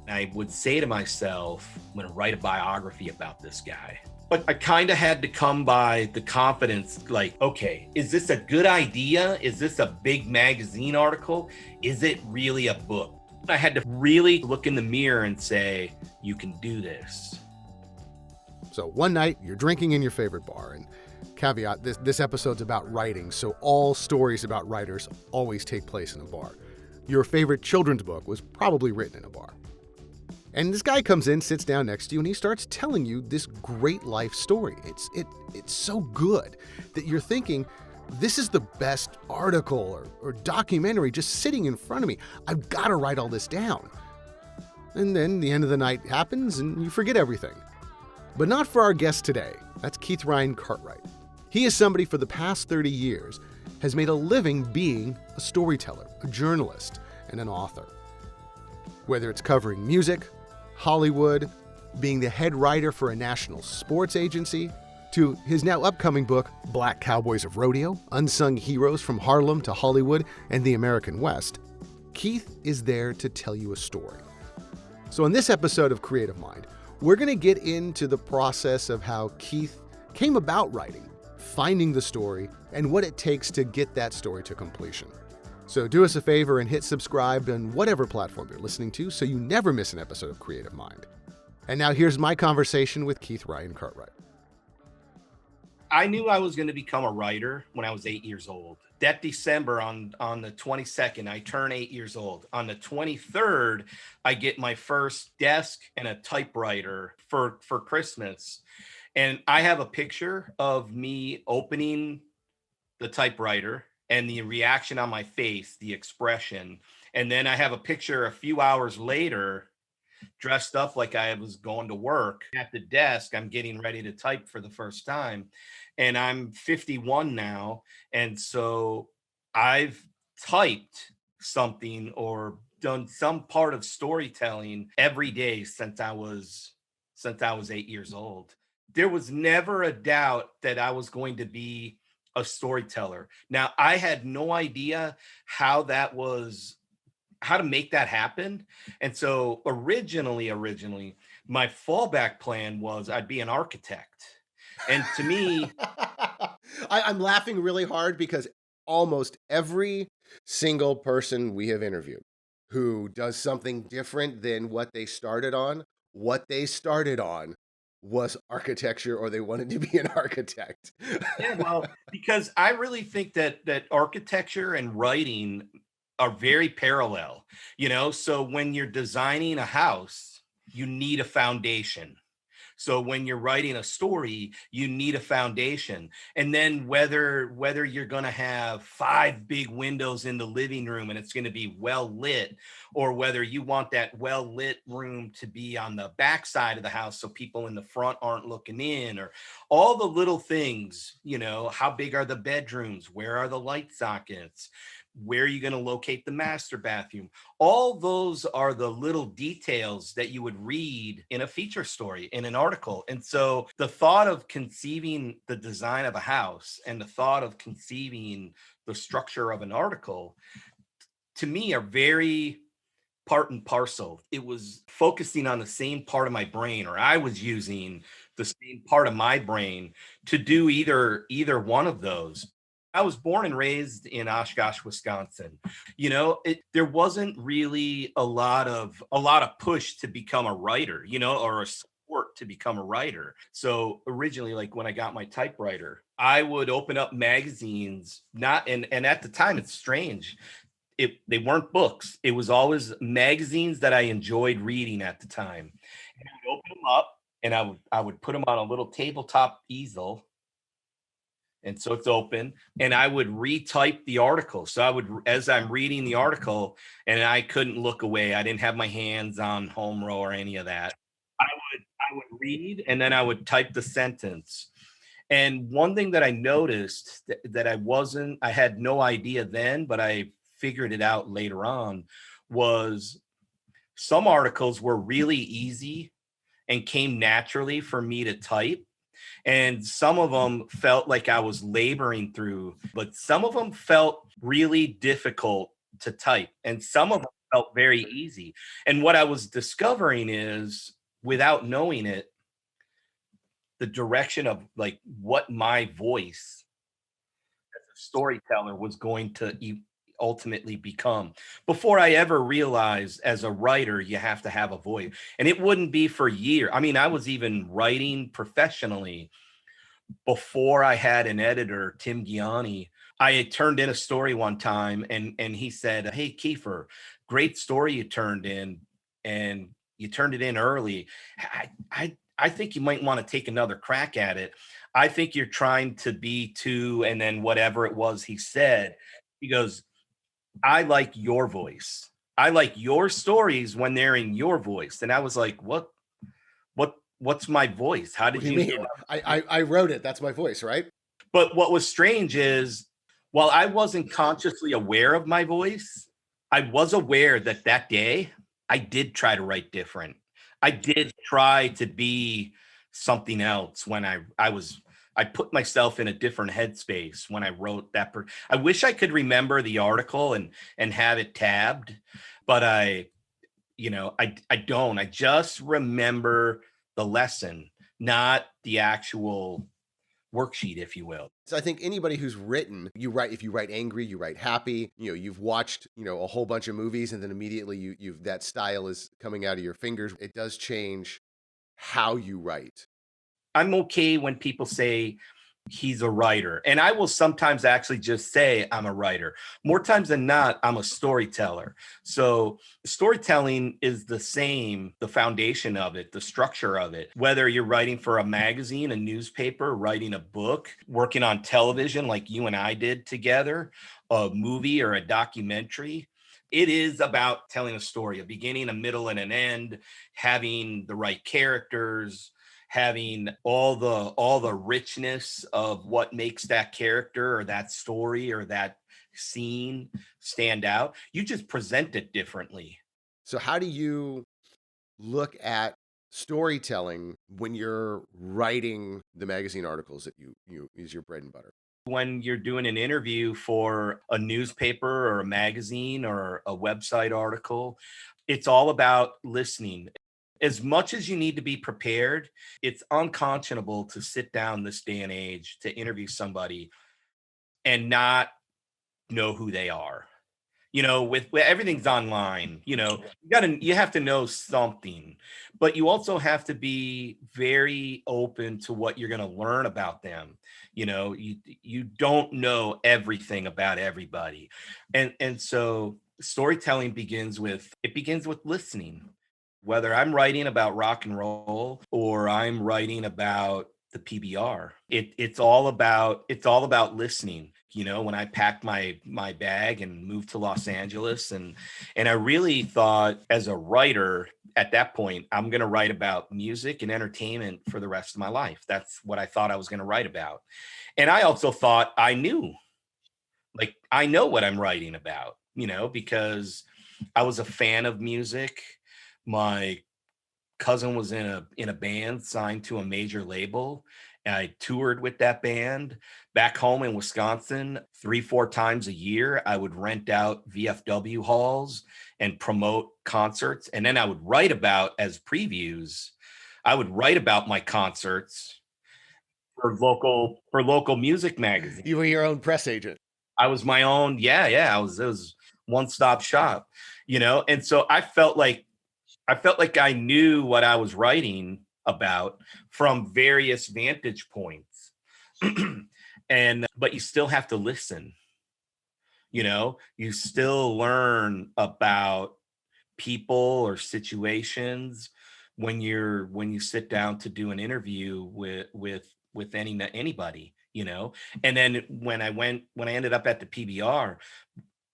I would say to myself, I'm going to write a biography about this guy. But I kind of had to come by the confidence, like, okay, is this a good idea? Is this a big magazine article? Is it really a book? I had to really look in the mirror and say, you can do this. So one night, you're drinking in your favorite bar, and caveat, this episode's about writing, so all stories about writers always take place in a bar. Your favorite children's book was probably written in a bar. And this guy comes in, sits down next to you, and he starts telling you this great life story. It's so good that you're thinking, this is the best article or documentary just sitting in front of me. I've got to write all this down. And then the end of the night happens, and you forget everything. But not for our guest today. That's Keith RYAN Cartwright. He is somebody for the past 30 years has made a living being a storyteller, a journalist, and an author. Whether it's covering music, Hollywood, being the head writer for a national sports agency, to his now upcoming book, Black Cowboys of Rodeo, Unsung Heroes from Harlem to Hollywood and the American West, Keith is there to tell you a story. So in this episode of Creative Mind, we're going to get into the process of how Keith came about writing, finding the story, and what it takes to get that story to completion. So do us a favor and hit subscribe on whatever platform you're listening to so you never miss an episode of Creative Mind. And now here's my conversation with Keith RYAN Cartwright. I knew I was going to become a writer when I was 8 years old. That December on the 22nd, I turn 8 years old. On the 23rd, I get my first desk and a typewriter for Christmas. And I have a picture of me opening the typewriter and the reaction on my face, the expression. And then I have a picture a few hours later, dressed up like I was going to work at the desk. I'm getting ready to type for the first time. And I'm 51 now. And so I've typed something or done some part of storytelling every day since I was 8 years old. There was never a doubt that I was going to be a storyteller. Now, I had no idea how to make that happen. And so originally, my fallback plan was I'd be an architect. And to me, I'm laughing really hard because almost every single person we have interviewed who does something different than what they started on was architecture, or they wanted to be an architect. yeah, well, because I really think that architecture and writing are very parallel, so when you're designing a house, you need a foundation. So when you're writing a story, you need a foundation. And then whether you're going to have 5 big windows in the living room and it's going to be well lit, or whether you want that well lit room to be on the back side of the house so people in the front aren't looking in, or all the little things, how big are the bedrooms? Where are the light sockets? Where are you going to locate the master bathroom? All those are the little details that you would read in a feature story, in an article. And so the thought of conceiving the design of a house and the thought of conceiving the structure of an article, to me, are very part and parcel. It was focusing on the same part of my brain, or I was using the same part of my brain to do either one of those. I was born and raised in Oshkosh, Wisconsin. There wasn't really a lot of push to become a writer, or a support to become a writer. So originally, like when I got my typewriter, I would open up magazines, and at the time, it's strange. They weren't books. It was always magazines that I enjoyed reading at the time. And I would open them up and I would put them on a little tabletop easel. And so it's open, and I would retype the article. So as I'm reading the article, and I couldn't look away. I didn't have my hands on home row or any of that. I would read, and then I would type the sentence. And one thing that I noticed that I had no idea then, but I figured it out later on, was some articles were really easy and came naturally for me to type. And some of them felt like I was laboring through, but some of them felt really difficult to type. And some of them felt very easy. And what I was discovering is, without knowing it, the direction of like what my voice as a storyteller was going to ultimately become. Before I ever realized as a writer, you have to have a voice. And it wouldn't be for years. I mean, I was even writing professionally before I had an editor, Tim Gianni. I had turned in a story one time, and he said, "Hey, Kiefer, great story you turned in, and you turned it in early. I think you might want to take another crack at it. I think you're trying to be too," and then whatever it was he said, he goes, "I like your voice. I like your stories when they're in your voice." And I was like, what's my voice? How What did do you you know? mean? I wrote it. That's my voice, right? But what was strange is, while I wasn't consciously aware of my voice, I was aware that that day I did try to write different. I did try to be something else when I put myself in a different headspace when I wrote that. I wish I could remember the article and have it tabbed, but I don't. I just remember the lesson, not the actual worksheet, if you will. So I think anybody who's written, you write, if you write angry, you write happy, you've watched, a whole bunch of movies and then immediately you've that style is coming out of your fingers. It does change how you write. I'm okay when people say he's a writer. And I will sometimes actually just say I'm a writer. More times than not, I'm a storyteller. So storytelling is the same, the foundation of it, the structure of it. Whether you're writing for a magazine, a newspaper, writing a book, working on television like you and I did together, a movie or a documentary. It is about telling a story, a beginning, a middle, and an end, having the right characters, having all the richness of what makes that character or that story or that scene stand out. You just present it differently. So how do you look at storytelling when you're writing the magazine articles that you use your bread and butter? When you're doing an interview for a newspaper or a magazine or a website article, it's all about listening. As much as you need to be prepared, it's unconscionable to sit down this day and age to interview somebody and not know who they are. With everything's online, you have to know something, but you also have to be very open to what you're going to learn about them. You don't know everything about everybody. And so storytelling begins with listening. Whether I'm writing about rock and roll or I'm writing about the PBR, it's all about listening. When I packed my bag and moved to Los Angeles, and I really thought, as a writer at that point, I'm going to write about music and entertainment for the rest of my life. That's what I thought I was going to write about. And I also thought I know what I'm writing about, because I was a fan of music. My cousin was in a band signed to a major label. And I toured with that band back home in Wisconsin 3-4 times a year. I would rent out VFW halls and promote concerts. And then I would write about, as previews, I would write about my concerts for local music magazines. You were your own press agent. I was my own, yeah. It was one-stop shop, and so I felt like I knew what I was writing about from various vantage points. But you still have to listen. You still learn about people or situations when you sit down to do an interview with anybody. And then when I ended up at the PBR,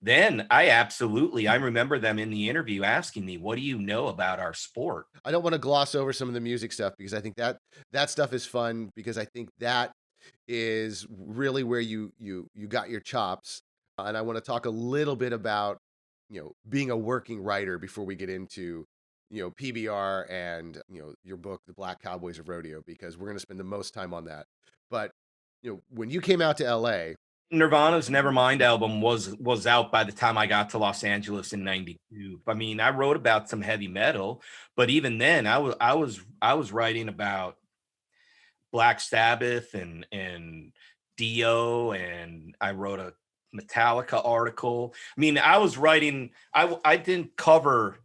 then I remember them in the interview asking me, "What do you know about our sport?" I don't want to gloss over some of the music stuff because I think that stuff is fun because I think that is really where you got your chops. And I want to talk a little bit about, being a working writer before we get into, PBR and, your book, The Black Cowboys of Rodeo, because we're going to spend the most time on that. But, when you came out to LA, Nirvana's Nevermind album was out by the time I got to Los Angeles in '92. I mean, I wrote about some heavy metal, but even then, I was writing about Black Sabbath and Dio, and I wrote a Metallica article. I mean, I was writing. I didn't cover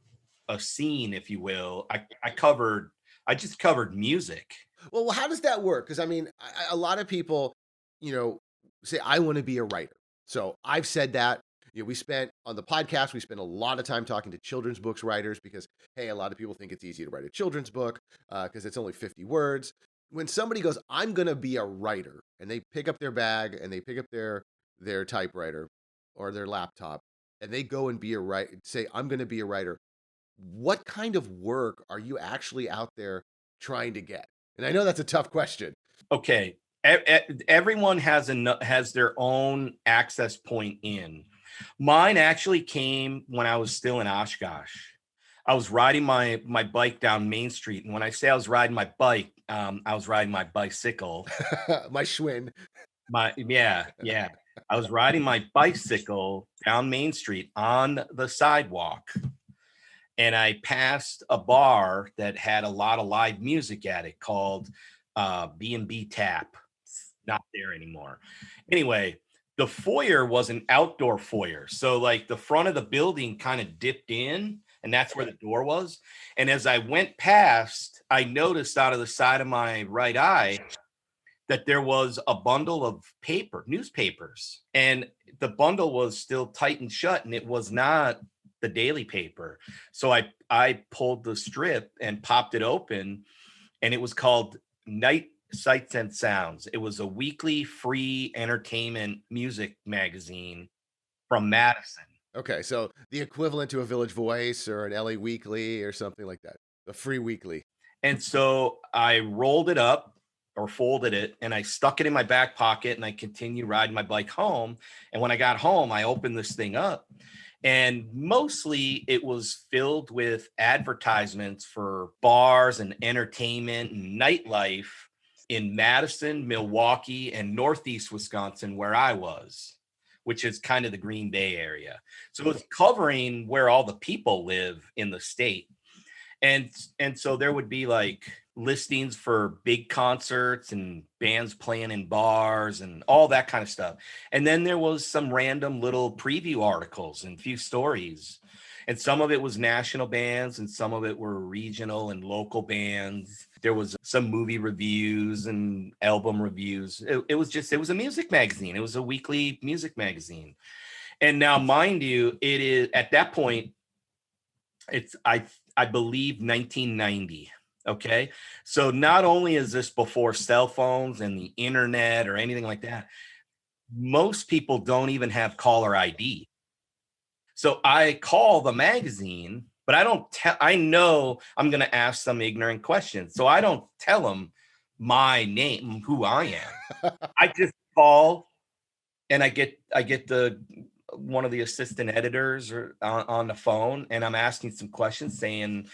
a scene, if you will. I just covered music. Well, how does that work? Because I mean, a lot of people, you know, say I want to be a writer. So I've said that. We spent on the podcast. We spent a lot of time talking to children's books writers because, hey, a lot of people think it's easy to write a children's book because it's only 50 words. When somebody goes, "I'm going to be a writer," and they pick up their bag and they pick up their typewriter or their laptop and they go and be a writer, say, "I'm going to be a writer." What kind of work are you actually out there trying to get? And I know that's a tough question. Okay, everyone has their own access point in. Mine actually came when I was still in Oshkosh. I was riding my bike down Main Street, and when I say I was riding my bike, I was riding my bicycle. My Schwinn. Yeah. I was riding my bicycle down Main Street on the sidewalk, and I passed a bar that had a lot of live music at it called B&B Tap. It's not there anymore. Anyway, the foyer was an outdoor foyer. So like the front of the building kind of dipped in, and that's where the door was. And as I went past, I noticed out of the side of my right eye that there was a bundle of newspapers, and the bundle was still tight and shut, and it was not the daily paper. So I pulled the strip and popped it open, and it was called Night Sights and Sounds. It was a weekly free entertainment music magazine from Madison. Okay, so the equivalent to a Village Voice or an LA Weekly or something like that. A free weekly. And so I rolled it up or folded it, and I stuck it in my back pocket, and I continued riding my bike home. And when I got home, I opened this thing up, and mostly it was filled with advertisements for bars and entertainment and nightlife in Madison, Milwaukee, and Northeast Wisconsin, where I was, which is kind of the Green Bay area. So it's covering where all the people live in the state. And so there would be like listings for big concerts and bands playing in bars and all that kind of stuff. And then there was some random little preview articles and few stories. And some of it was national bands and some of it were regional and local bands. There was some movie reviews and album reviews. It was a music magazine. It was a weekly music magazine. And now, mind you, it is at that point, it's I believe 1990. Okay. So not only is this before cell phones and the internet or anything like that, most people don't even have caller ID. So I call the magazine, but I know I'm going to ask some ignorant questions. So I don't tell them my name, who I am. I just call, and I get the one of the assistant editors or on the phone, and I'm asking some questions saying,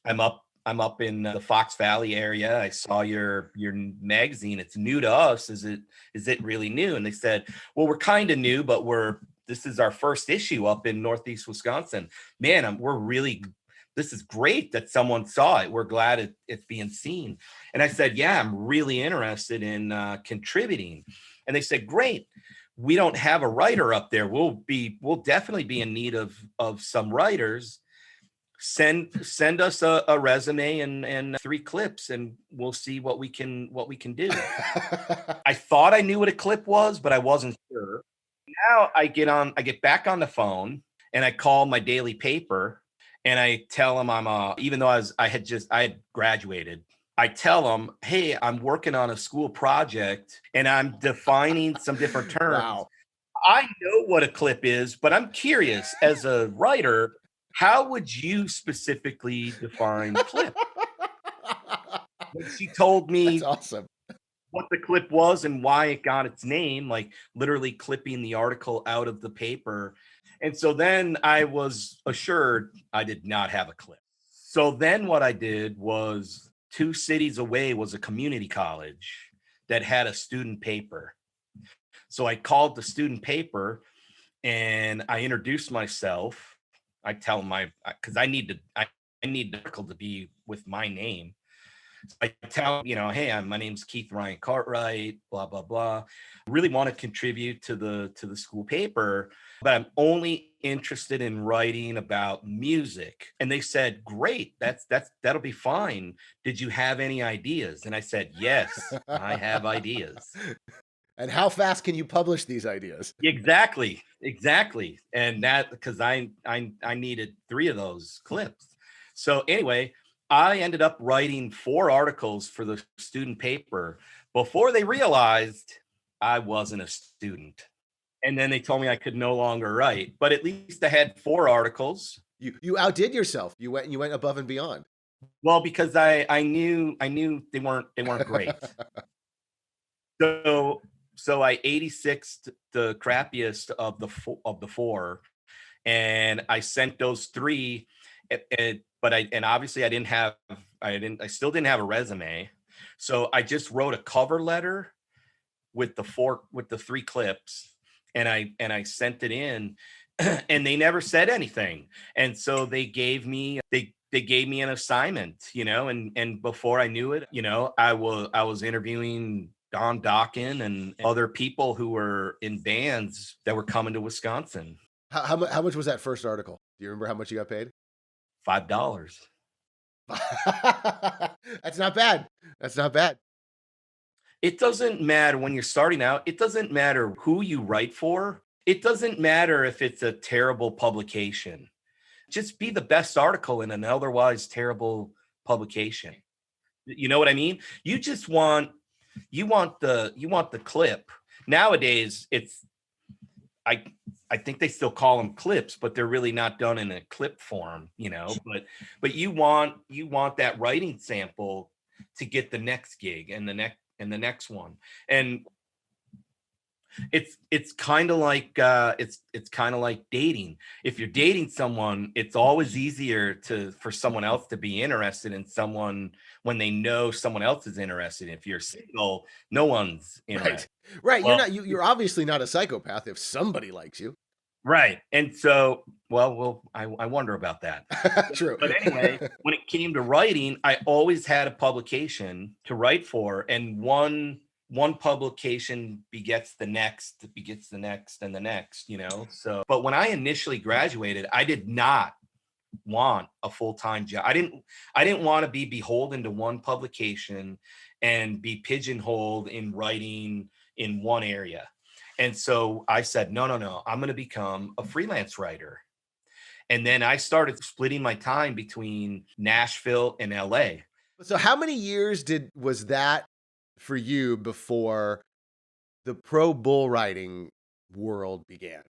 I'm up in the Fox Valley area. I saw your magazine. It's new to us. Is it really new? And they said, well, we're kind of new, but this is our first issue up in Northeast Wisconsin. Man, this is great that someone saw it. We're glad it's being seen. And I said, yeah, I'm really interested in contributing. And they said, great. We don't have a writer up there. We'll definitely be in need of some writers. Send us a resume and 3 clips, and we'll see what we can do. I thought I knew what a clip was, but I wasn't sure. Now I get back on the phone, and I call my daily paper, and I tell them even though I had graduated. I tell them, hey, I'm working on a school project and I'm defining some different terms. Wow. I know what a clip is, but I'm curious, as a writer, how would you specifically define clip? When she told me That's awesome. what the clip was and why it got its name, like literally clipping the article out of the paper. And so then I was assured I did not have a clip. So then what I did was 2 cities away was a community college that had a student paper. So I called the student paper and I introduced myself. I tell them because I need the article to be with my name. So I tell them, hey, my name's Keith Ryan Cartwright, blah, blah, blah. Really want to contribute to the school paper, but I'm only interested in writing about music. And they said, great, that'll be fine. Did you have any ideas? And I said, yes, I have ideas. And how fast can you publish these ideas? Exactly. And that because I needed 3 of those clips. So anyway, I ended up writing 4 articles for the student paper before they realized I wasn't a student. And then they told me I could no longer write, but at least I had 4 articles. You outdid yourself. You went above and beyond. Well, because I knew they weren't great. So I 86'd the crappiest of the 4, and I sent those 3. But obviously I still didn't have a resume, so I just wrote a cover letter with the 3 clips, and I sent it in, and they never said anything, and so they gave me an assignment, and before I knew it, I was interviewing Don Dokken and other people who were in bands that were coming to Wisconsin. How much was that first article? Do you remember how much you got paid? $5. That's not bad. That's not bad. It doesn't matter when you're starting out. It doesn't matter who you write for. It doesn't matter if it's a terrible publication. Just be the best article in an otherwise terrible publication. You know what I mean? You just want the clip. Nowadays, I think they still call them clips, but they're really not done in a clip form, but you want that writing sample to get the next gig and the next one. And it's kind of like it's kind of like dating. If you're dating someone, it's always easier for someone else to be interested in someone when they know someone else is interested. If you're single, no one's interested. Right. Well, You're obviously not a psychopath if somebody likes you. Right. And so, I wonder about that. True. But anyway, when it came to writing, I always had a publication to write for, and one publication begets the next, and the next, So, but when I initially graduated, I did not want a full-time job. I didn't want to be beholden to one publication and be pigeonholed in writing in one area. And so I said, no, I'm going to become a freelance writer. And then I started splitting my time between Nashville and LA. So how many years was that for you before the pro bull riding world began?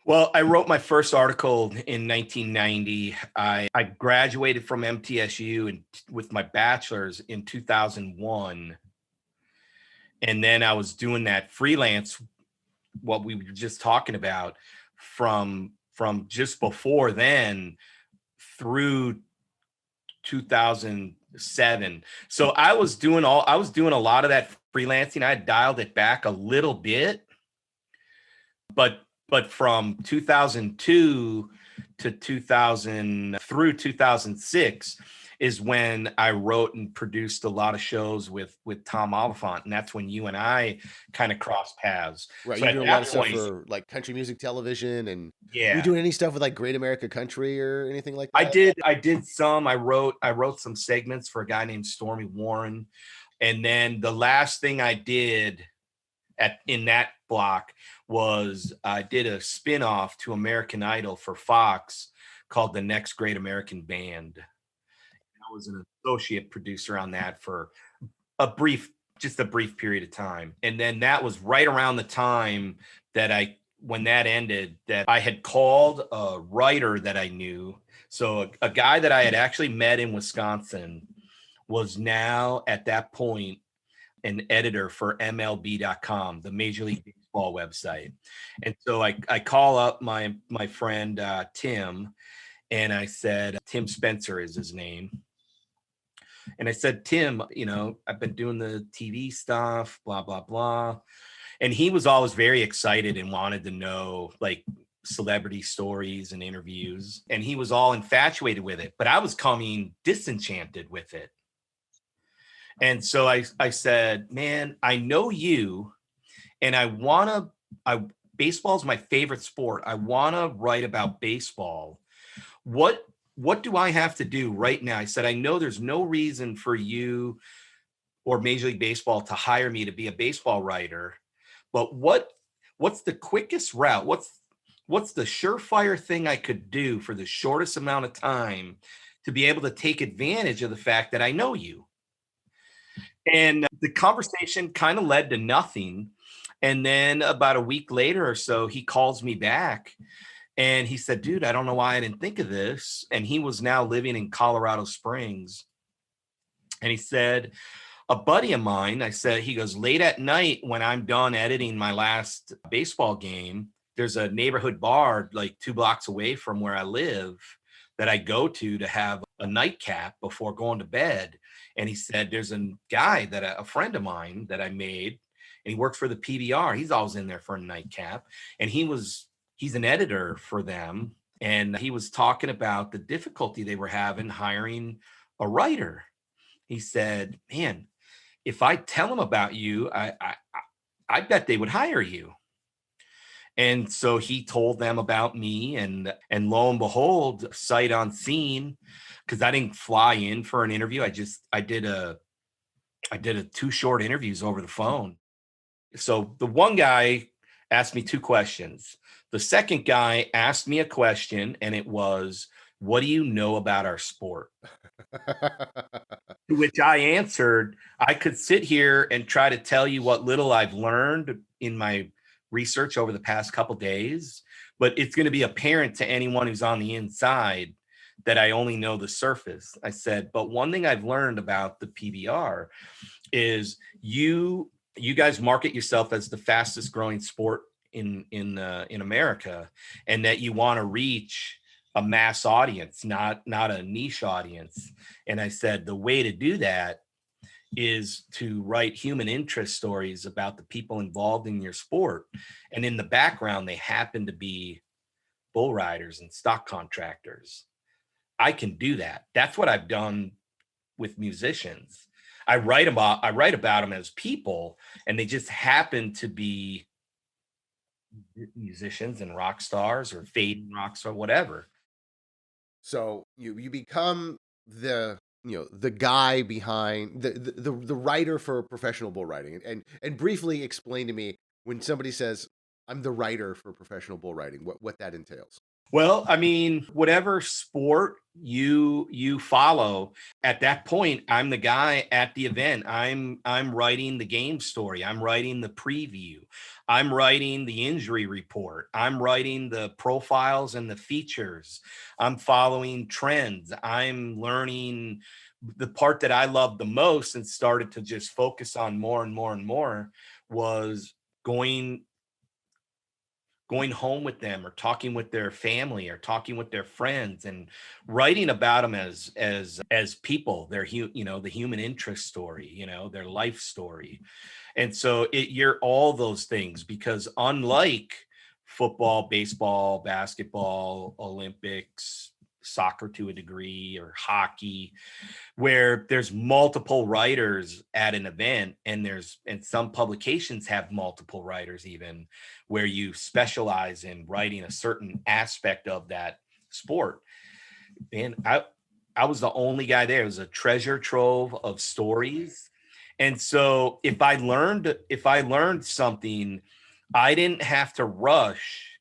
Well, I wrote my first article in 1990. I graduated from MTSU with my bachelor's in 2001. And then I was doing that freelance, what we were just talking about, from just before then through 2007. So I was doing a lot of that freelancing. I dialed it back a little bit, but from 2002 to 2000 through 2006 is when I wrote and produced a lot of shows with Tom Oliphant, and that's when you and I kind of crossed paths. Right, So you're doing a lot of stuff for like country music television, and yeah, you doing any stuff with like Great America Country or anything like that? I did some. I wrote some segments for a guy named Stormy Warren, and then the last thing I did in that block was I did a spin-off to American Idol for Fox called The Next Great American Band. I was an associate producer on that for a brief period of time. And then that was right around the time that when that ended, that I had called a writer that I knew. So a guy that I had actually met in Wisconsin was now at that point an editor for MLB.com, the Major League Baseball website. And so I call up my friend Tim, and I said, Tim Spencer is his name. And I said, Tim, I've been doing the TV stuff, blah, blah, blah. And he was always very excited and wanted to know like celebrity stories and interviews. And he was all infatuated with it, but I was coming disenchanted with it. And so I said, man, I know you, and baseball's my favorite sport. I want to write about baseball. What do I have to do right now? I said, I know there's no reason for you or Major League Baseball to hire me to be a baseball writer, but what's the quickest route? What's the surefire thing I could do for the shortest amount of time to be able to take advantage of the fact that I know you? And the conversation kind of led to nothing. And then about a week later or so, he calls me back and he said, dude, I don't know why I didn't think of this. And he was now living in Colorado Springs. And he said, a buddy of mine, he goes, late at night when I'm done editing my last baseball game, there's a neighborhood bar like 2 blocks away from where I live that I go to have a nightcap before going to bed. And he said, there's a guy a friend of mine that I made, and he works for the PBR. He's always in there for a nightcap. And he's an editor for them. And he was talking about the difficulty they were having hiring a writer. He said, man, if I tell them about you, I bet they would hire you. And so he told them about me, and lo and behold, sight unseen, because I didn't fly in for an interview. I did a 2 short interviews over the phone. So the one guy asked me 2 questions. The second guy asked me a question, and it was, what do you know about our sport? To which I answered, I could sit here and try to tell you what little I've learned in my research over the past couple days, but it's going to be apparent to anyone who's on the inside that I only know the surface. I said, but one thing I've learned about the PBR is you guys market yourself as the fastest growing sport in America, and that you want to reach a mass audience, not a niche audience. And I said, the way to do that is to write human interest stories about the people involved in your sport. And in the background, they happen to be bull riders and stock contractors. I can do that. That's what I've done with musicians. I write about them as people, and they just happen to be musicians and rock stars or fading rock star, whatever. So you become the the guy behind the writer for professional bull riding, and briefly explain to me when somebody says I'm the writer for professional bull riding, what that entails. Well, I mean, whatever sport you follow, at that point, I'm the guy at the event. I'm writing the game story. I'm writing the preview. I'm writing the injury report. I'm writing the profiles and the features. I'm following trends. I'm learning. The part that I loved the most and started to just focus on more and more and more was going home with them, or talking with their family, or talking with their friends, and writing about them as people, the human interest story, their life story. And so you're all those things, because unlike football, baseball, basketball, Olympics, soccer to a degree, or hockey, where there's multiple writers at an event, and some publications have multiple writers, even where you specialize in writing a certain aspect of that sport. And I was the only guy there. It was a treasure trove of stories. And so if I learned something, I didn't have to rush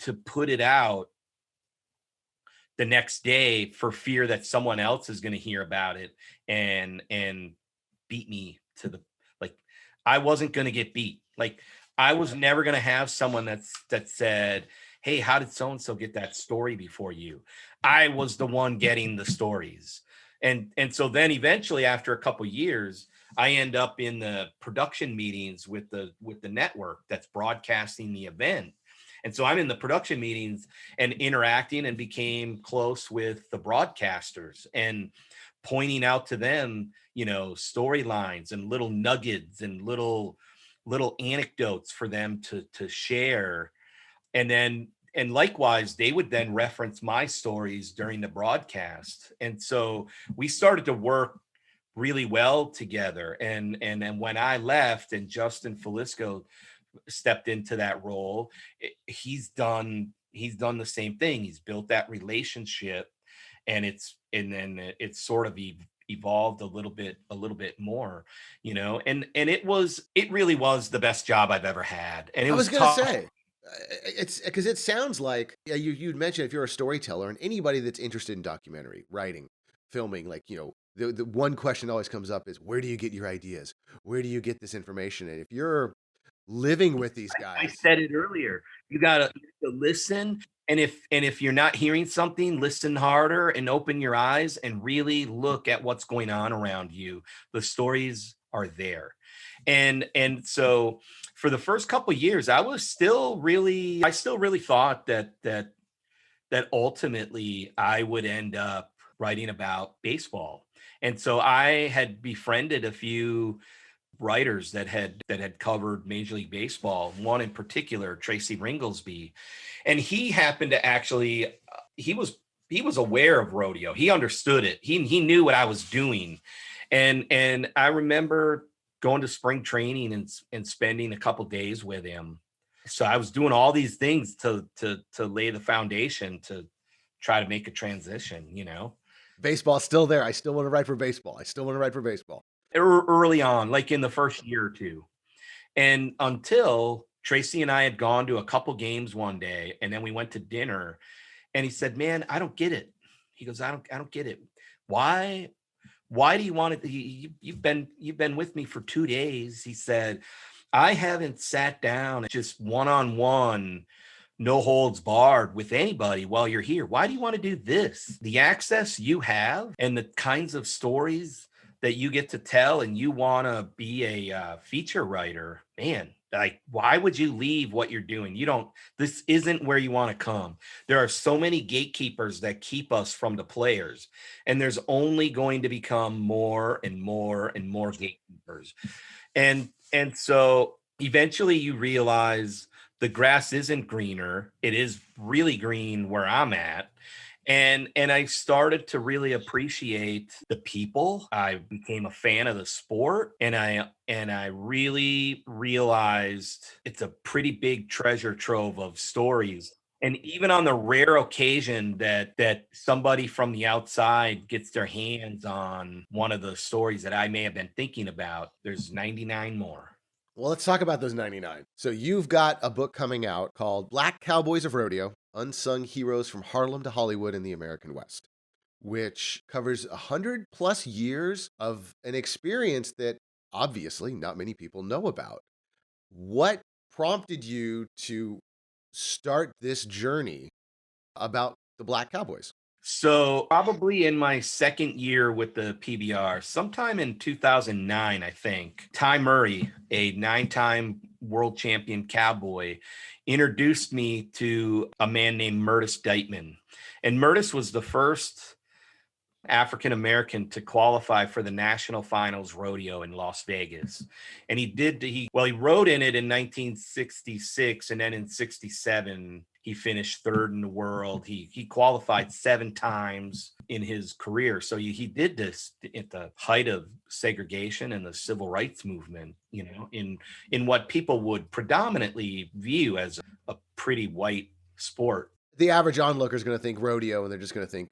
to put it out the next day for fear that someone else is going to hear about it and beat me to the, like, I wasn't going to get beat. Like, I was never going to have someone that said, hey, how did so and so get that story before you? I was the one getting the stories. And so then eventually, after a couple years, I end up in the production meetings with the network that's broadcasting the event. And so I'm in the production meetings and interacting, and became close with the broadcasters and pointing out to them, storylines and little nuggets and little little anecdotes for them to share. And likewise, they would then reference my stories during the broadcast. And so we started to work really well together. And when I left and Justin Falisco stepped into that role, he's done the same thing. He's built that relationship, and then it's sort of evolved a little bit more, and it really was the best job I've ever had. And it I was was gonna tough. say, it's because it sounds like, yeah, you'd mentioned if you're a storyteller and anybody that's interested in documentary writing, filming, like, the one question that always comes up is, where do you get your ideas? Where do you get this information? And if you're living with these I guys, said it earlier. You gotta listen, and if you're not hearing something, listen harder and open your eyes and really look at what's going on around you. The stories are there. And so for the first couple of years, I still really thought that ultimately I would end up writing about baseball. And so I had befriended a few writers that had covered Major League Baseball. One in particular, Tracy Ringlesby, and he happened to actually he was aware of rodeo. He understood it. He knew what I was doing, and I remember going to spring training and spending a couple days with him. So I was doing all these things to lay the foundation to try to make a transition. baseball's still there. I still want to write for baseball. I still want to write for baseball. Early on, like in the first year or two. And until Tracy and I had gone to a couple games one day, and then we went to dinner, and he said, "Man, I don't get it." He goes, "I don't get it. Why why do you want it? You've been with me for 2 days." He said, "I haven't sat down just one-on-one, no holds barred with anybody while you're here. Why do you want to do this? The access you have and the kinds of stories that you get to tell, and you want to be a feature writer, man, like, why would you leave what you're doing? This isn't where you want to come. There are so many gatekeepers that keep us from the players, and there's only going to become more and more and more gatekeepers. And so eventually you realize the grass isn't greener. It is really green where I'm at. And I started to really appreciate the people. I became a fan of the sport, and I really realized it's a pretty big treasure trove of stories. And even on the rare occasion that somebody from the outside gets their hands on one of the stories that I may have been thinking about, there's 99 more. Well, let's talk about those 99. So you've got a book coming out called Black Cowboys of Rodeo: Unsung Heroes from Harlem to Hollywood in the American West, which covers 100 plus years of an experience that obviously not many people know about. What prompted you to start this journey about the Black Cowboys? So probably in my second year with the PBR, sometime in 2009, I think, Ty Murray, a 9-time world champion cowboy, introduced me to a man named Murtis Deitman. And Murtis was the first African American to qualify for the National Finals Rodeo in Las Vegas. And he rode in it in 1966, and then in 67 he finished third in the world. He qualified 7 times in his career. So he did this at the height of segregation and the civil rights movement, in what people would predominantly view as a pretty white sport. The average onlooker is going to think rodeo, and they're just going to think,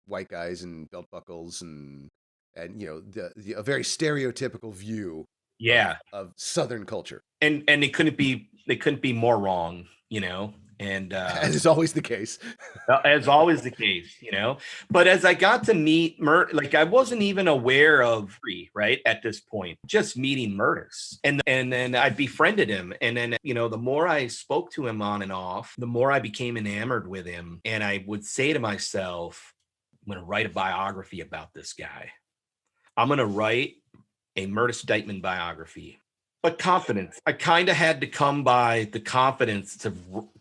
white guys and belt buckles and a very stereotypical view Yeah. of Southern culture, And they couldn't be more wrong, and as is always the case. as always the case. But as I got to meet like, I wasn't even aware of Free, right, at this point, just meeting Murtis, and then I befriended him, and then the more I spoke to him on and off, the more I became enamored with him, and I would say to myself, I'm going to write a biography about this guy. I'm going to write a Murtis Deitman biography. But confidence. I kind of had to come by the confidence to,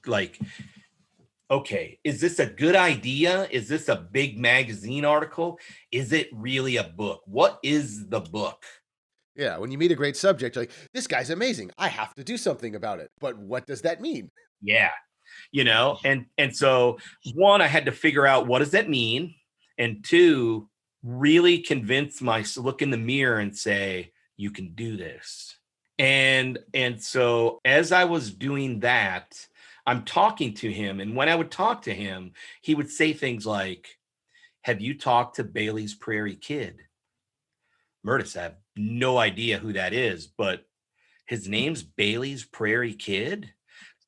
like, okay, is this a good idea? Is this a big magazine article? Is it really a book? What is the book? Yeah, when you meet a great subject, you're like, this guy's amazing. I have to do something about it. But what does that mean? Yeah. And so one, I had to figure out what does that mean? And two, really convince myself, look in the mirror and say, you can do this. And so as I was doing that, I'm talking to him. And when I would talk to him, he would say things like, have you talked to Bailey's Prairie Kid? Murtis, I have no idea who that is, but his name's Bailey's Prairie Kid.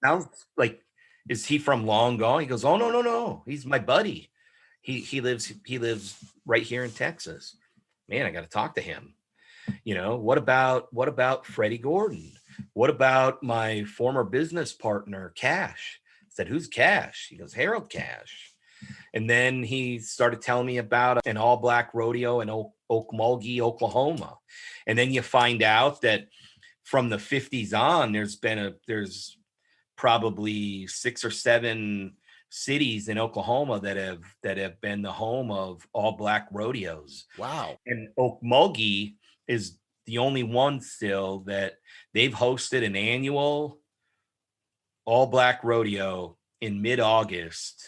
Sounds like, is he from long gone? He goes, oh, no, no, no. He's my buddy. He lives right here in Texas. Man, I got to talk to him. What about Freddie Gordon? What about my former business partner, Cash? I said, who's Cash? He goes, Harold Cash. And then he started telling me about an all black rodeo in Okmulgee, Oklahoma. And then you find out that from the 50s on, there's probably 6 or 7 cities in Oklahoma that have been the home of all black rodeos. Wow. And Okmulgee is the only one still that they've hosted an annual all black rodeo in mid-August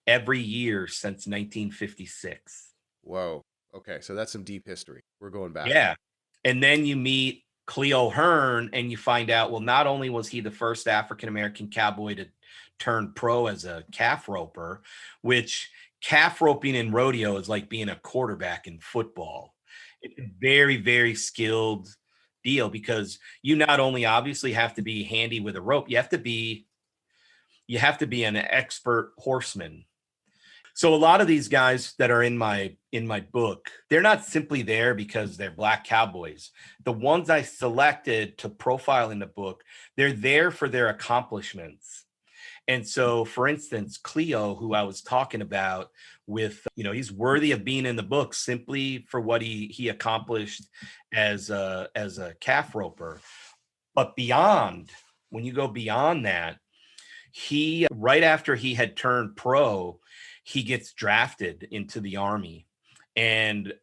every year since 1956. Whoa. Okay, so that's some deep history. We're going back. Yeah. And then you meet Cleo Hearn and you find out, well, not only was he the first African-American cowboy to turn pro as a calf roper, which calf roping in rodeo is like being a quarterback in football. It's a very, very skilled deal because you not only obviously have to be handy with a rope, you have to be an expert horseman. So a lot of these guys that are in my book, they're not simply there because they're black cowboys. The ones I selected to profile in the book, they're there for their accomplishments. And so, for instance, Cleo, who I was talking about with, he's worthy of being in the book simply for what he accomplished as a calf roper. But when you go beyond that, he, right after he had turned pro, he gets drafted into the army, and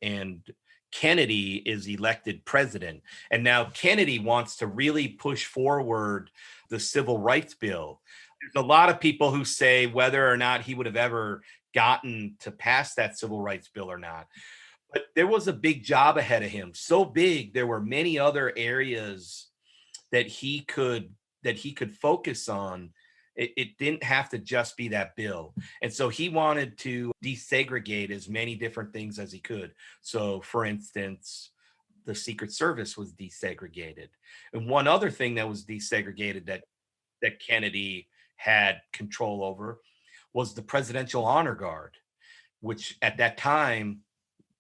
Kennedy is elected president. And now Kennedy wants to really push forward the civil rights bill. There's a lot of people who say whether or not he would have ever gotten to pass that civil rights bill or not. But there was a big job ahead of him. So big, there were many other areas that he could focus on. It didn't have to just be that bill. And so he wanted to desegregate as many different things as he could. So for instance, the Secret Service was desegregated. And one other thing that was desegregated that Kennedy had control over was the Presidential Honor Guard, which at that time,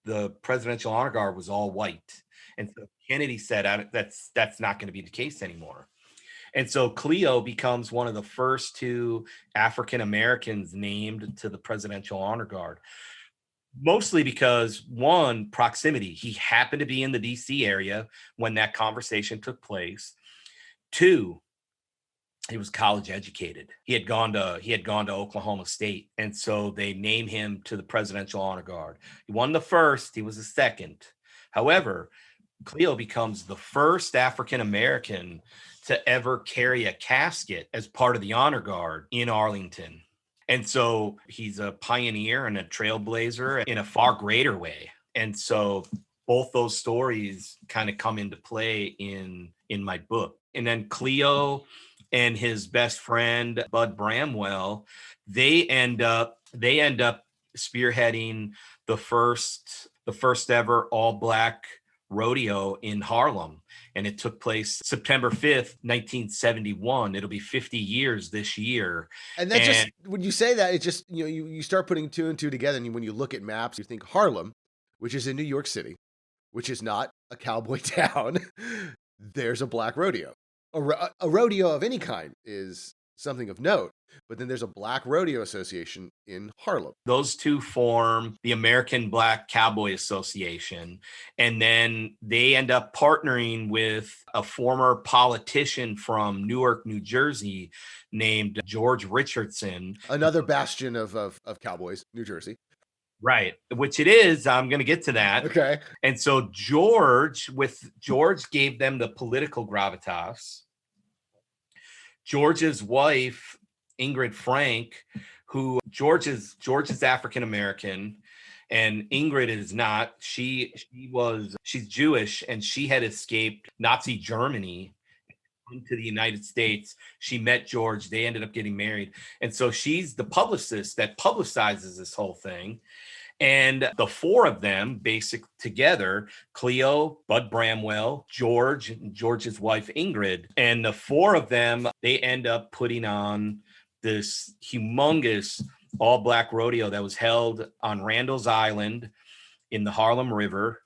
the Presidential Honor Guard was all white. And so Kennedy said, that's not going to be the case anymore. And so Cleo becomes one of the first 2 African Americans named to the Presidential Honor Guard, mostly because, one, proximity. He happened to be in the DC area when that conversation took place. 2, he was college educated. He had gone to Oklahoma State. And so they named him to the Presidential Honor Guard. He won the first, he was the second. However, Cleo becomes the first African American to ever carry a casket as part of the honor guard in Arlington. And so he's a pioneer and a trailblazer in a far greater way. And so both those stories kind of come into play in my book. And then Cleo and his best friend, Bud Bramwell, they end up spearheading the first ever all black rodeo in Harlem. And it took place September 5th, 1971. It'll be 50 years this year. And that just, when you say that, it just, you start putting 2 and 2 together. And when you look at maps, you think Harlem, which is in New York City, which is not a cowboy town. There's a black rodeo. A rodeo of any kind is something of note, but then there's a Black Rodeo Association in Harlem. Those 2 form the American Black Cowboy Association, and then they end up partnering with a former politician from Newark, New Jersey, named George Richardson. Another bastion of cowboys, New Jersey. Right, which it is. I'm going to get to that. Okay. And so George gave them the political gravitas. George's wife, Ingrid Frank, who George is African American, and Ingrid is not. She's Jewish, and she had escaped Nazi Germany into the United States. She met George. They ended up getting married, and so she's the publicist that publicizes this whole thing. And the four of them, basic together, Cleo, Bud Bramwell, George, and George's wife, Ingrid, and the four of them, they end up putting on this humongous all black rodeo that was held on Randall's Island in the Harlem River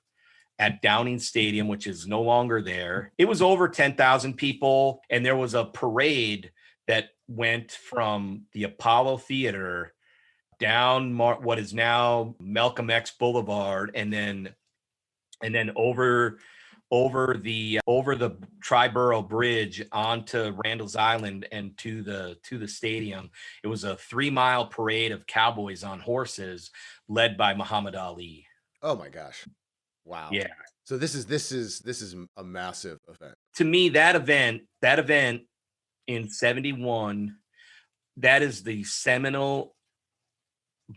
at Downing Stadium, which is no longer there. It was over 10,000 people, and there was a parade that went from the Apollo Theater down what is now Malcolm X Boulevard, and then over the Triborough Bridge onto Randall's Island and to the stadium. It was a 3-mile parade of cowboys on horses led by Muhammad Ali. Oh my gosh. Wow. Yeah. So this is a massive event. To me, that event in 71, that is the seminal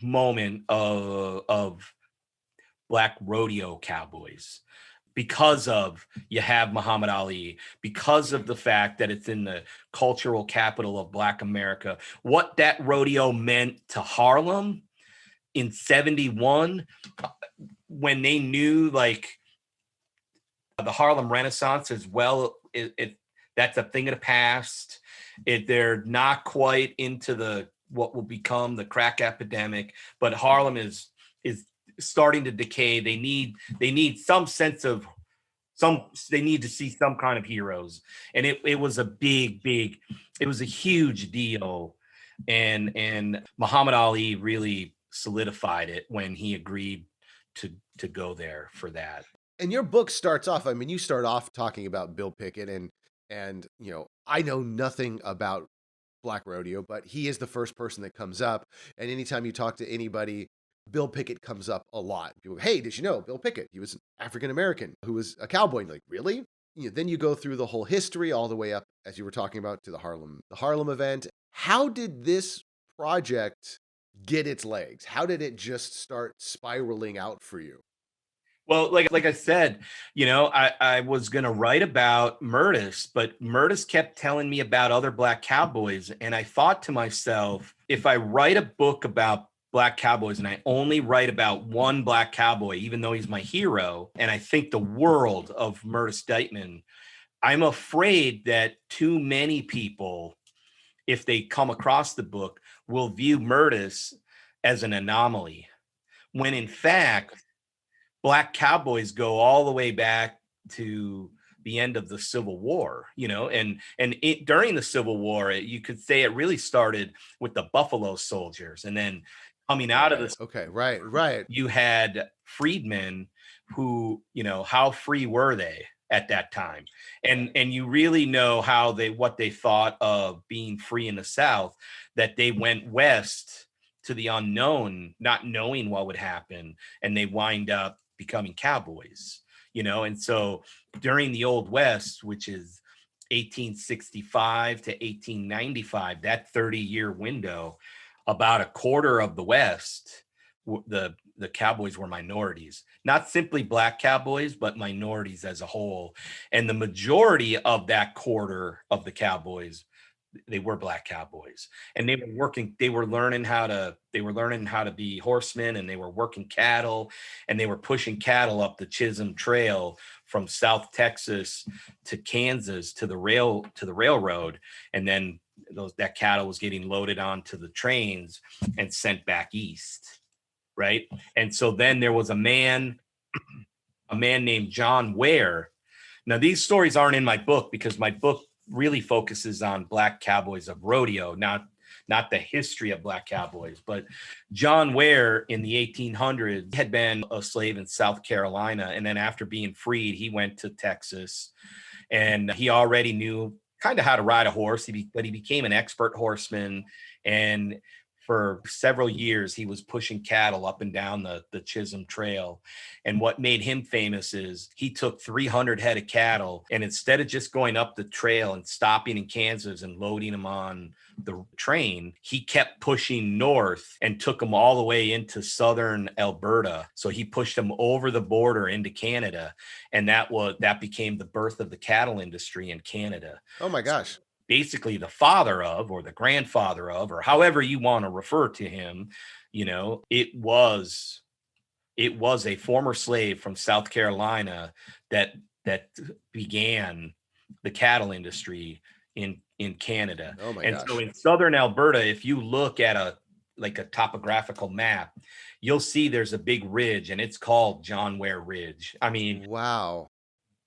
moment of black rodeo cowboys, because of you have Muhammad Ali, because of the fact that it's in the cultural capital of Black America. What that rodeo meant to Harlem in 71, when they knew like the Harlem Renaissance as well, that's a thing of the past. They're not quite into what will become the crack epidemic, but Harlem is starting to decay. They need some sense of they need to see some kind of heroes. And it was a it was a huge deal. And Muhammad Ali really solidified it when he agreed to go there for that. And your book starts off, I mean, you start off talking about Bill Pickett, and I know nothing about Black Rodeo, but he is the first person that comes up. And anytime you talk to anybody, Bill Pickett comes up a lot. People go, hey, did you know Bill Pickett? He was an African American who was a cowboy. And you're like, really? Then you go through the whole history all the way up, as you were talking about, to the Harlem event. How did this project get its legs? How did it just start spiraling out for you? Well, like I said, I was going to write about Murtis, but Murtis kept telling me about other Black cowboys. And I thought to myself, if I write a book about Black cowboys and I only write about one Black cowboy, even though he's my hero, and I think the world of Murtis Dightman, I'm afraid that too many people, if they come across the book, will view Murtis as an anomaly, when in fact, Black cowboys go all the way back to the end of the Civil War, and during the Civil War, you could say it really started with the Buffalo Soldiers, and then coming out of this, okay, right, you had freedmen who, how free were they at that time, and you really know what they thought of being free in the South, that they went west to the unknown, not knowing what would happen, and they wind up becoming cowboys, and so during the Old West, which is 1865 to 1895, that 30-year window, about a quarter of the West, the cowboys were minorities, not simply Black cowboys, but minorities as a whole. And the majority of that quarter of the cowboys, they were Black cowboys, and they were learning how to be horsemen, and they were working cattle, and they were pushing cattle up the Chisholm Trail from South Texas to Kansas to the railroad. And then that cattle was getting loaded onto the trains and sent back east. Right. And so then there was a man named John Ware. Now, these stories aren't in my book because my book really focuses on Black cowboys of rodeo, not the history of Black cowboys. But John Ware in the 1800s had been a slave in South Carolina. And then after being freed, he went to Texas, and he already knew kind of how to ride a horse, but he became an expert horseman. And for several years, he was pushing cattle up and down the Chisholm Trail. And what made him famous is he took 300 head of cattle, and instead of just going up the trail and stopping in Kansas and loading them on the train, he kept pushing north and took them all the way into southern Alberta. So he pushed them over the border into Canada, and that became the birth of the cattle industry in Canada. Oh my gosh. Basically the father of, or the grandfather of, or however you want to refer to him, it was a former slave from South Carolina that began the cattle industry in Canada. Oh my and gosh. So in southern Alberta, if you look at a topographical map, you'll see there's a big ridge, and it's called John Ware Ridge. I mean, Wow.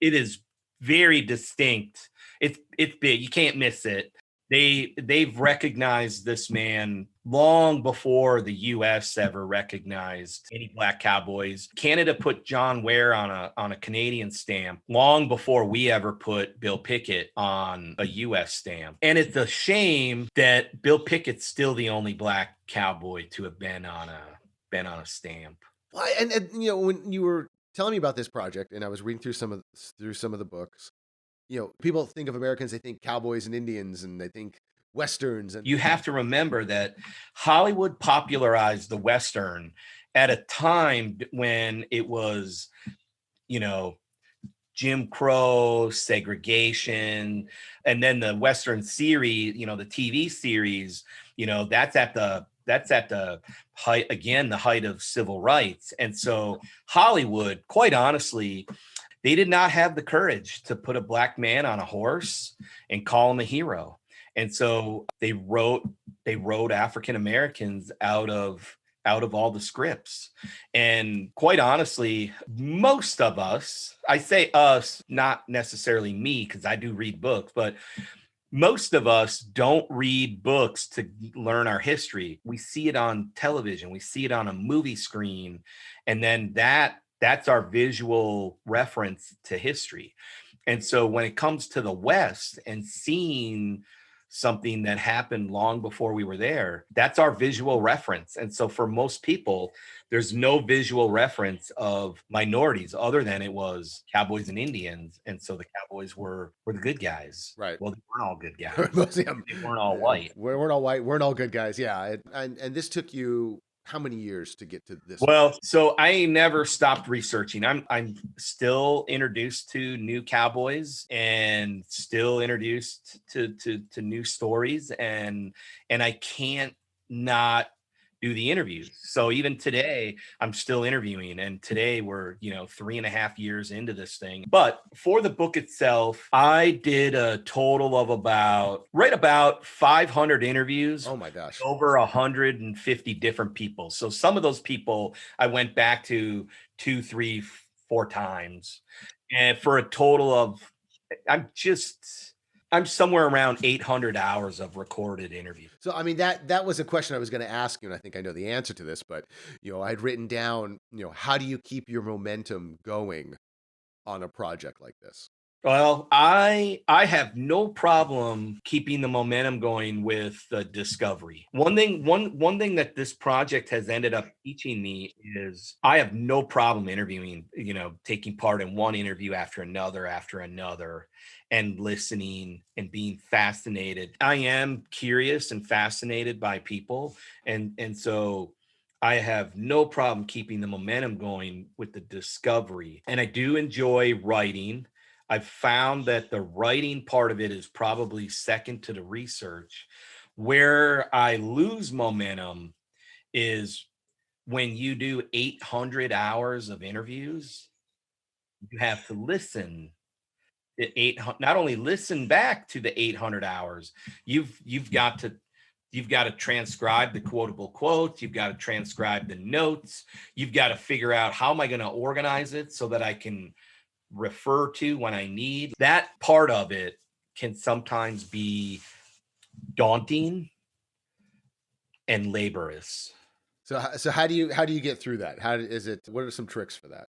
it is very distinct. It's big. You can't miss it. They've recognized this man long before the U.S. ever recognized any Black Cowboys. Canada put John Ware on a Canadian stamp long before we ever put Bill Pickett on a U.S. stamp. And it's a shame that Bill Pickett's still the only Black cowboy to have been on a stamp. Well, and when you were telling me about this project, and I was reading through some of the books, people think of Americans, they think cowboys and Indians, and they think Westerns. And you have to remember that Hollywood popularized the Western at a time when it was, Jim Crow, segregation, and then the Western series, the TV series, that's at the height, again, the height of civil rights. And so Hollywood, quite honestly, they did not have the courage to put a Black man on a horse and call him a hero. And so they wrote African Americans out of all the scripts. And quite honestly, most of us, I say us, not necessarily me, because I do read books, but most of us don't read books to learn our history. We see it on television, we see it on a movie screen, and then that's our visual reference to history. And so when it comes to the West and seeing something that happened long before we were there, that's our visual reference. And so for most people, there's no visual reference of minorities other than it was cowboys and Indians. And so the cowboys were the good guys. Right. Well, they weren't all good guys. They weren't all white. We weren't all white. Weren't all good guys. Yeah. And this took you how many years to get to this? Well, so I never stopped researching. I'm still introduced to new cowboys and still introduced to new stories, and I can't not do the interviews. So even today, I'm still interviewing, and today we're 3.5 years into this thing. But for the book itself, I did a total of about 500 interviews. Oh my gosh. Over 150 different people. So some of those people I went back to 2, 3, 4 times, and for a total of I'm somewhere around 800 hours of recorded interviews. So, I mean, that was a question I was going to ask you, and I think I know the answer to this, but, I'd written down, how do you keep your momentum going on a project like this? Well, I have no problem keeping the momentum going with the discovery. One thing that this project has ended up teaching me is I have no problem interviewing, taking part in one interview after another, and listening and being fascinated. I am curious and fascinated by people, and so I have no problem keeping the momentum going with the discovery. And I do enjoy writing. I've found that the writing part of it is probably second to the research. Where I lose momentum is when you do 800 hours of interviews, you have to listen to not only listen back to the 800 hours, you've got to transcribe the quotable quotes. You've got to transcribe the notes. You've got to figure out, how am I going to organize it so that I can refer to when I need. That part of it can sometimes be daunting and laborious. So how do you get through that? What are some tricks for that?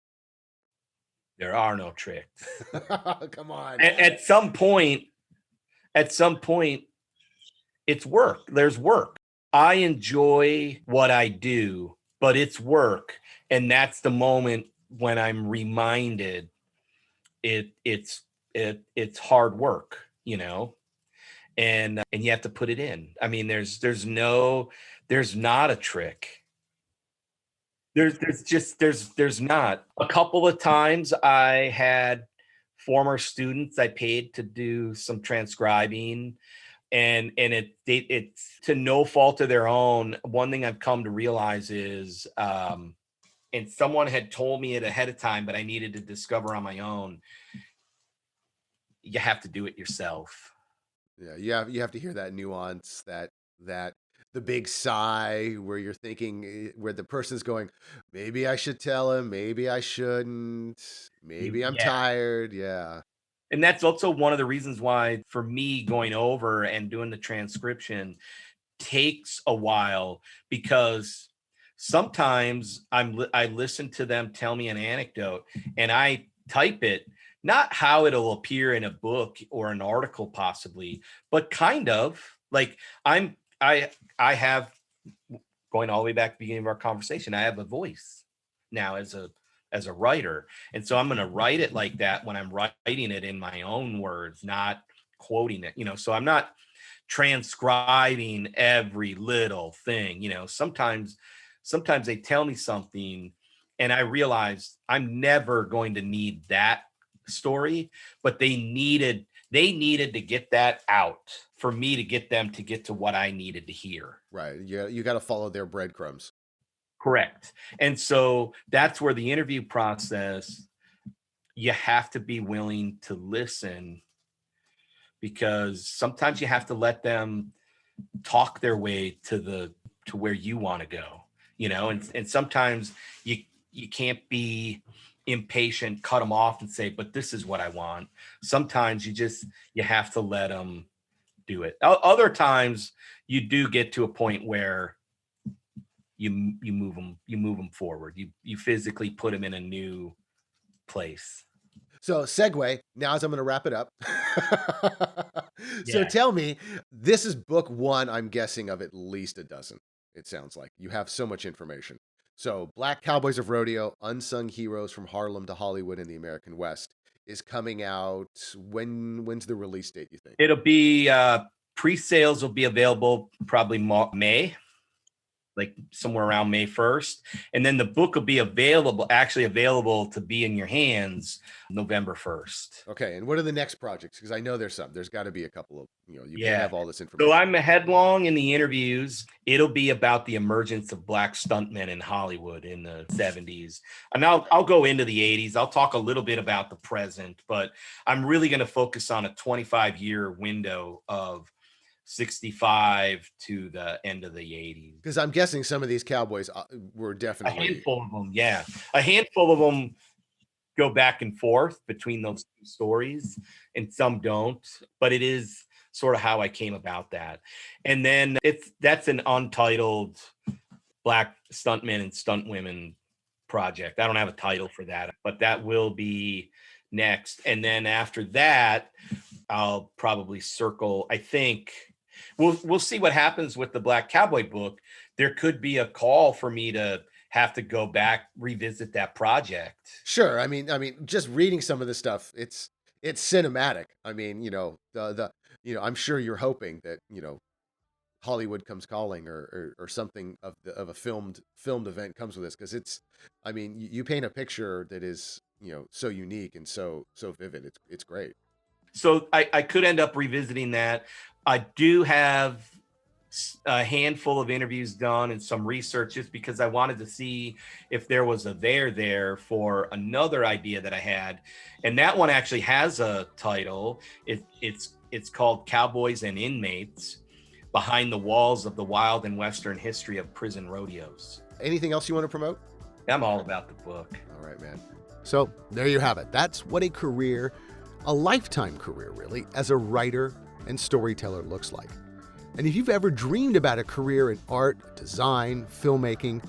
There are no tricks. Come on. At some point, it's work. There's work. I enjoy what I do, but it's work. And that's the moment when I'm reminded it's hard work, and you have to put it in. I mean, there's not a trick. There's not. A couple of times I had former students I paid to do some transcribing, and it's to no fault of their own. One thing I've come to realize is, and someone had told me it ahead of time, but I needed to discover on my own, you have to do it yourself. Yeah, you have to hear that nuance, that the big sigh where you're thinking, where the person's going, maybe I should tell him, maybe I shouldn't, maybe I'm Yeah. tired. Yeah. And that's also one of the reasons why, for me, going over and doing the transcription takes a while, because sometimes I listen to them tell me an anecdote and I type it, not how it'll appear in a book or an article possibly, but kind of like I have, going all the way back to the beginning of our conversation, I have a voice now as a writer. And so I'm going to write it like that when I'm writing it in my own words, not quoting it, so I'm not transcribing every little thing. Sometimes they tell me something and I realize I'm never going to need that story, but they needed to get that out for me to get them to get to what I needed to hear. Right. You got to follow their breadcrumbs. Correct. And so that's where the interview process, you have to be willing to listen, because sometimes you have to let them talk their way to where you want to go, and sometimes you can't be impatient, cut them off and say, but this is what I want. Sometimes you have to let them do it. Other times you do get to a point where you move them forward. You physically put them in a new place. So segue, now as I'm going to wrap it up. So Yeah. tell me, this is book one, I'm guessing, of at least a dozen. It sounds like you have so much information. So Black Cowboys of Rodeo, Unsung Heroes from Harlem to Hollywood in the American West is coming out. When's the release date, you think? It'll be, pre-sales will be available probably May, like somewhere around May 1st. And then the book will be available to be in your hands November 1st. Okay. And what are the next projects? Because I know there's got to be a couple of, you can't have all this information. So I'm headlong in the interviews. It'll be about the emergence of Black stuntmen in Hollywood in the 70s. And I'll go into the 80s. I'll talk a little bit about the present, but I'm really going to focus on a 25-year window of 65 to the end of the 80s. Because I'm guessing some of these cowboys were definitely... A handful of them, yeah. A handful of them go back and forth between those two stories, and some don't. But it is sort of how I came about that. And then that's an untitled Black stuntmen and stuntwomen project. I don't have a title for that, but that will be next. And then after that, I'll probably circle, I think... We'll see what happens with the Black Cowboy book. There could be a call for me to have to go back, revisit that project. Sure. I mean, just reading some of this stuff, it's cinematic. I mean, I'm sure you're hoping that, Hollywood comes calling or something of a filmed event comes with this. Cause you paint a picture that is, so unique and so vivid. It's great. So I could end up revisiting that. I do have a handful of interviews done and some research, just because I wanted to see if there was a there for another idea that I had. And that one actually has a title. It's called Cowboys and Inmates: Behind the Walls of the Wild and Western History of Prison Rodeos. Anything else you want to promote? I'm all about the book. All right, man. So there you have it. That's what a lifetime career really, as a writer and storyteller looks like. And if you've ever dreamed about a career in art, design, filmmaking,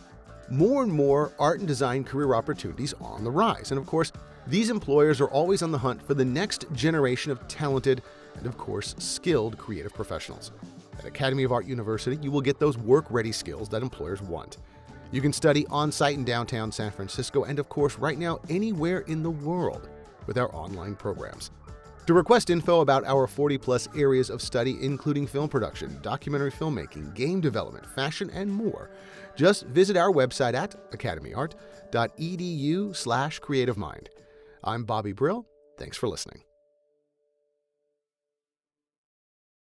more and more art and design career opportunities are on the rise. And of course, these employers are always on the hunt for the next generation of talented and of course, skilled creative professionals. At Academy of Art University, you will get those work-ready skills that employers want. You can study on-site in downtown San Francisco and, of course, right now, anywhere in the world with our online programs. To request info about our 40-plus areas of study, including film production, documentary filmmaking, game development, fashion, and more, just visit our website at academyart.edu/creativemind. I'm Bobby Brill. Thanks for listening.